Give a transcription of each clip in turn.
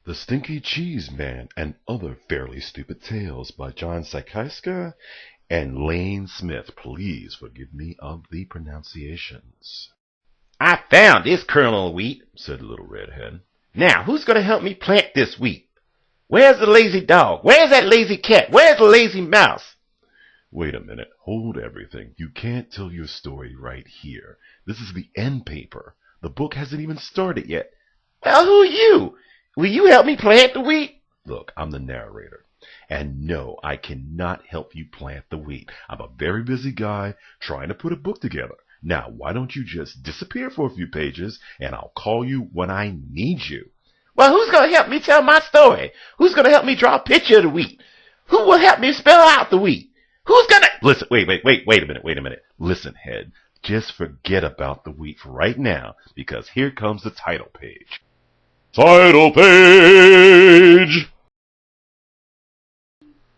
The Stinky Cheese Man and Other Fairly Stupid Tales by John Sykaiska and Lane Smith. Please forgive me of the pronunciations. I found this kernel of wheat, said Little Red Hen. Now, who's going to help me plant this wheat? Where's the lazy dog? Where's that lazy cat? Where's the lazy mouse? Wait a minute. Hold everything. You can't tell your story right here. This is the end paper. The book hasn't even started yet. Well, who are you? Will you help me plant the wheat? Look, I'm the narrator. And no, I cannot help you plant the wheat. I'm a very busy guy trying to put a book together. Now, why don't you just disappear for a few pages, and I'll call you when I need you. Well, who's going to help me tell my story? Who's going to help me draw a picture of the wheat? Who will help me spell out the wheat? Who's going to... Listen, wait a minute. Listen, Head, just forget about the wheat for right now, because here comes the title page. Title page!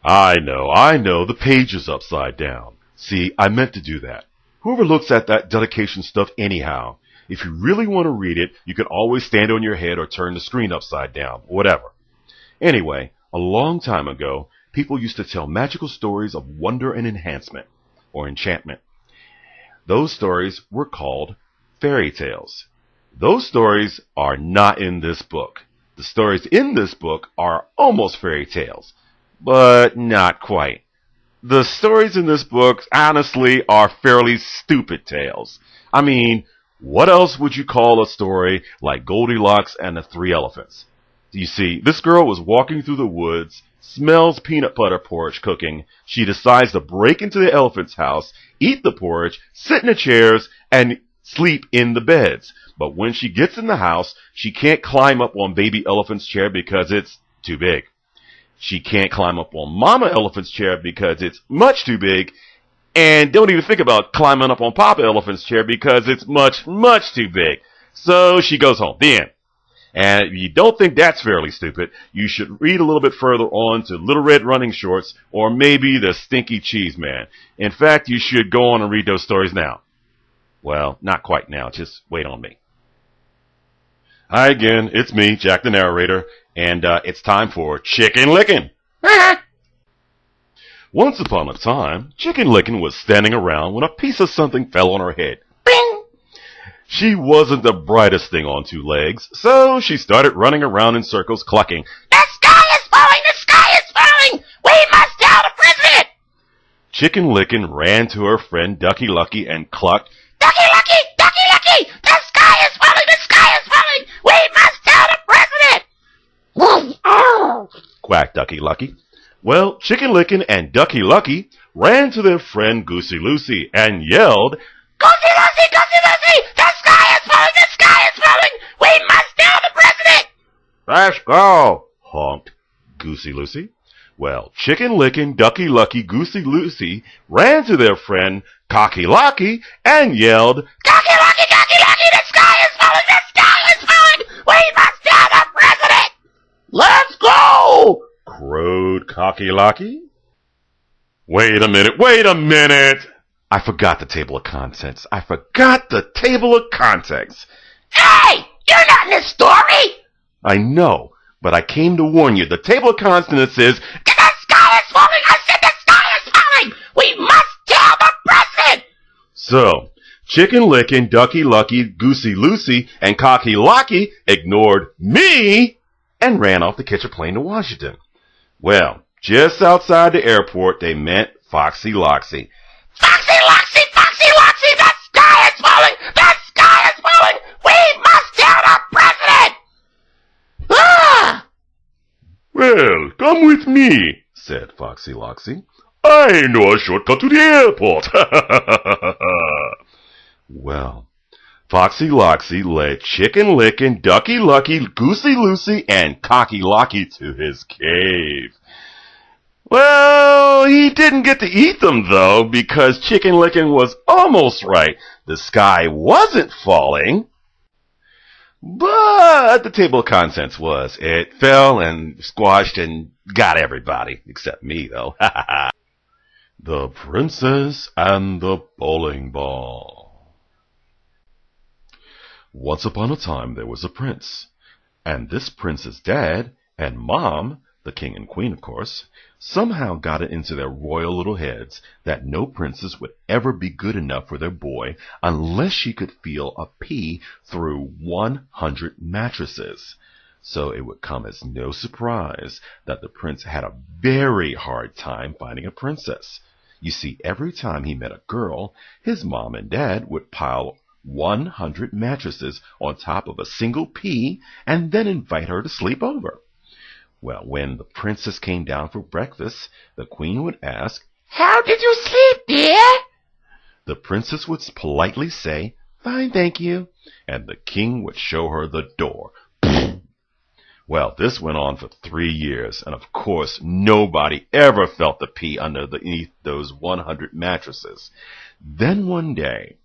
I know, the page is upside down. See, I meant to do that. Whoever looks at that dedication stuff anyhow, if you really want to read it, you can always stand on your head or turn the screen upside down, whatever. Anyway, a long time ago, people used to tell magical stories of wonder and enhancement, or enchantment. Those stories were called fairy tales. Those stories are not in this book. The stories in this book are almost fairy tales, but not quite. The stories in this book, honestly, are fairly stupid tales. I mean, what else would you call a story like Goldilocks and the Three Elephants? You see, this girl was walking through the woods, smells peanut butter porridge cooking. She decides to break into the elephant's house, eat the porridge, sit in the chairs, and sleep in the beds. But when she gets in the house, she can't climb up on baby elephant's chair because it's too big. She can't climb up on mama elephant's chair because it's much too big. And don't even think about climbing up on papa elephant's chair because it's much, much too big. So she goes home. The end. And if you don't think that's fairly stupid, you should read a little bit further on to Little Red Running Shorts or maybe The Stinky Cheese Man. In fact, you should go on and read those stories now. Well, not quite now. Just wait on me. Hi again. It's me, Jack the Narrator, and it's time for Chicken Lickin'. Once upon a time, Chicken Lickin' was standing around when a piece of something fell on her head. Bing! She wasn't the brightest thing on two legs, so she started running around in circles clucking, The sky is falling! The sky is falling! We must tell the president! Chicken Lickin' ran to her friend Ducky Lucky and clucked, Ducky Lucky! Ducky Lucky! The sky is falling! The sky is falling! We must tell the president! Oh! quacked Ducky Lucky. Well, Chicken Lickin' and Ducky Lucky ran to their friend Goosey Lucy and yelled, Goosey Lucy! Goosey Lucy! The sky is falling! The sky is falling! We must tell the president! Let's go, honked Goosey Lucy. Well, Chicken Lickin', Ducky Lucky, Goosey Lucy ran to their friend Cocky Locky and yelled, Cocky Lucky! Cocky Lucky! The sky is falling! The sky is falling! We must tell the president! Let's go! crowed Cocky Locky. Wait a minute! I forgot the table of contents. Hey! You're not in this story! I know, but I came to warn you. The table of contents is, The sky is falling! I said the sky is falling! We must tell the president! so, Chicken Lickin', Ducky Lucky, Goosey Lucy, and Cocky Locky ignored me and ran off to catch a plane to Washington. Well, just outside the airport, they met Foxy Loxy. Foxy Loxy! Foxy Loxy! The sky is falling! The sky is falling! We must tell the president! Ah! Well, come with me, said Foxy Loxy. I know a shortcut to the airport. Well, Foxy Loxy led Chicken Lickin', Ducky Lucky, Goosey Lucy, and Cocky Locky to his cave. Well, he didn't get to eat them, though, because Chicken Lickin' was almost right. The sky wasn't falling. But the table of contents was. It fell and squashed and got everybody, except me, though. The Princess and the Bowling Ball. Once upon a time there was a prince, And this prince's dad and mom, the king and queen of course, somehow got it into their royal little heads that no princess would ever be good enough for their boy unless she could feel a pea through 100 mattresses. So it would come as no surprise that the prince had a very hard time finding a princess. You see, every time he met a girl, his mom and dad would pile 100 mattresses on top of a single pea and then invite her to sleep over. Well, when the princess came down for breakfast, the queen would ask, "How did you sleep, dear?" The princess would politely say, "Fine, thank you," and the king would show her the door. Well, this went on for 3 years, and of course nobody ever felt the pea underneath those 100 mattresses. Then one day,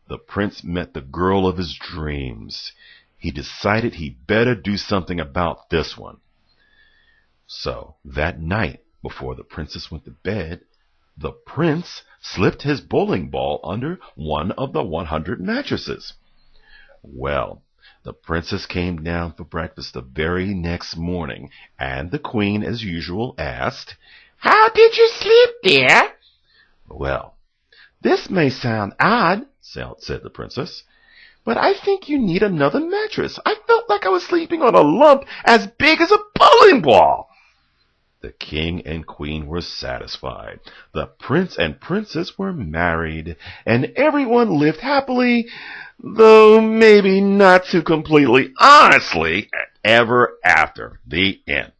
the prince met the girl of his dreams. He decided he'd better do something about this one. So, that night, before the princess went to bed, the prince slipped his bowling ball under one of the 100 mattresses. Well, the princess came down for breakfast the very next morning, and the queen, as usual, asked, "How did you sleep, dear?" "Well, this may sound odd," said the princess, "but I think you need another mattress. I felt like I was sleeping on a lump as big as a bowling ball." The king and queen were satisfied. The prince and princess were married, and everyone lived happily, though maybe not too completely honestly, ever after. The end.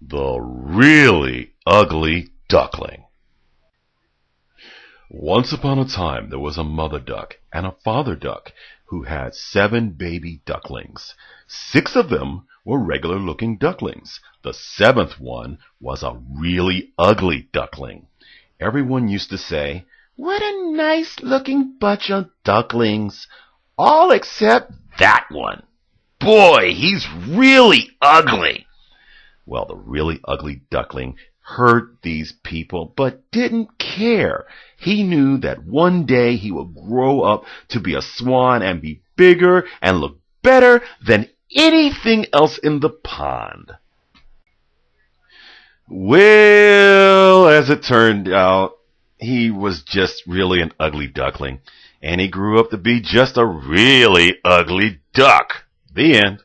The Really Ugly Duckling. Once upon a time there was a mother duck and a father duck who had 7 baby ducklings. 6 of them were regular-looking ducklings. The 7th one was a really ugly duckling. Everyone used to say, "What a nice-looking bunch of ducklings," all except that one. "Boy, he's really ugly." Well, the really ugly duckling heard these people, but didn't care. He knew that one day he would grow up to be a swan and be bigger and look better than anything else in the pond. Well, as it turned out, he was just really an ugly duckling, and he grew up to be just a really ugly duck. The end.